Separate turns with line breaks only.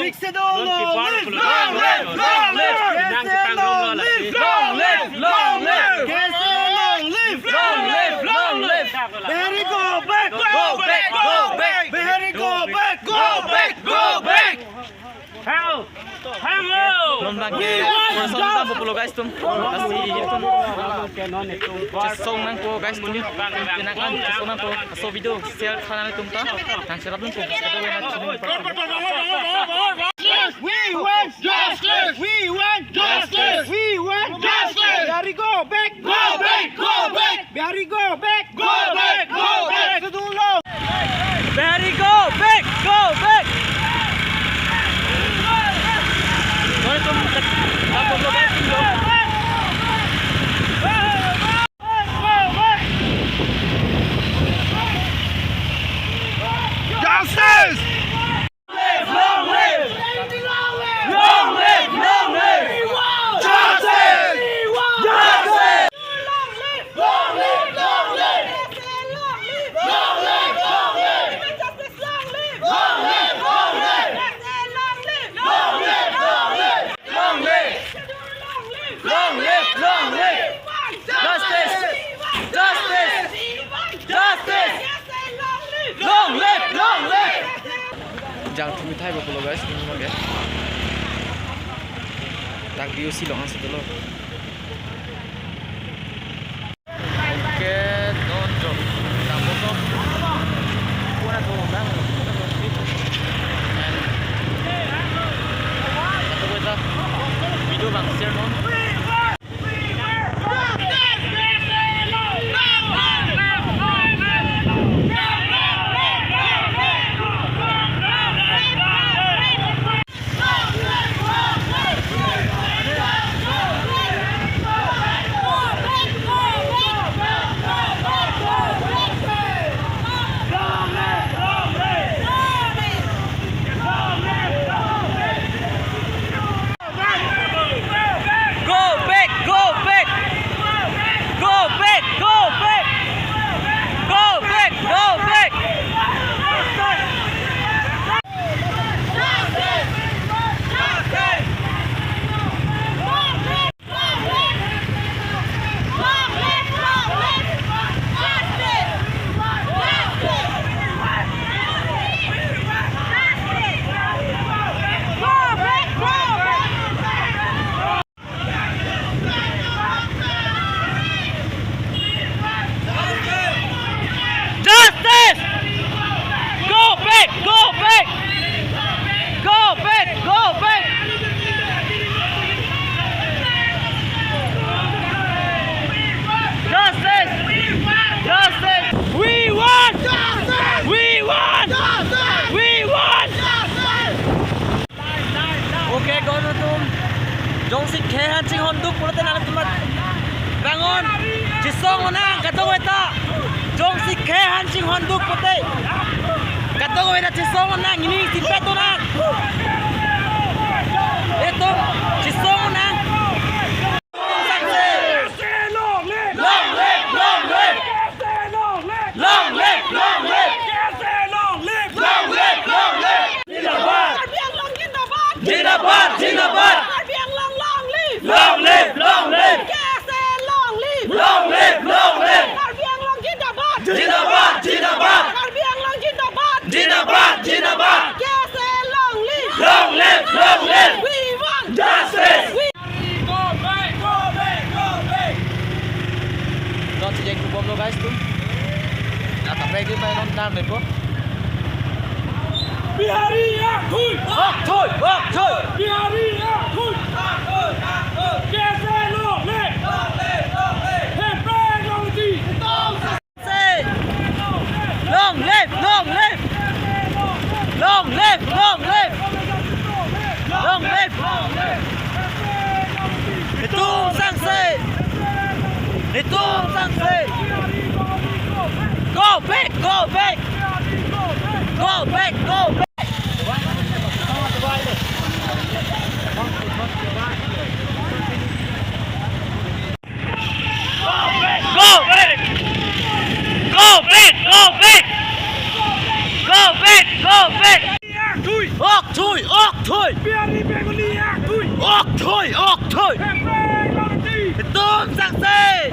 Fix it all. Long live.
Long live. Long live.
Long live. Long live. Long live. Long live. Long live. Long live. Behari go back. Go back. Go back. Behari go back. Go back. Go back.
Hello.
Belum lagi. Person kita populo guys tum. Kasi tum. Cesong nang po guys tum. Tinakan cesong nang po. So video share channel tum ta. Nang share tum po.
We want justice. We want justice. We want justice. Behari go back. Go back. Go back. Behari go back. Go back. Go back. Sedulong.
Behari go back. Go back. Boleh tum. Populo guys tum.
Justice! Long live! Long live! Long live! Justice! Justice! Long live! Long live! Long live! Long live! Long live! Justice! Long live! Long live! Long live! Long live! Long live! Long live! Long live! Long live! Justice! Justice! Justice! Long live! Long live!
Jangan tumi thai populo guys ini mah guys. Tak view silong ang setulo. Oke, donjo. Tapos to. Kuna to bang. Satu kita video bang share non. Jong si kehan sing honduk pulutan anak teman bangun cisong onang katong weta jong si kehan sing honduk putih katong weta cisong onang ini simpet onang itu cisong onang long live long live long live long live long live long live long live Jinabad Jinabad Long live, long live.
Long live.
Long live, long live.
Karbiang long jindabad.
Jinabad, jinabad.
Karbiang long jindabad.
Jinabad, jinabad.
Long live.
Long live, long live.
We want
Justice.
Go back, go back, go back.
Don si jeng kubom lo guys tuh. Nah, tapi kita main nonton deh po.
Behari thui.
Thui, thui.
Behari thui.
Long live, long live. Long live, long live. Long live. Hitung sangse. Hitung sangse. Go back, go back. Go back, go back. Go back. Go back, go back. Go back, go back. Thui, ốc, thui, ốc.
thôi
Behari Behari thui.
ốc thôi
Behari
tôm sang xe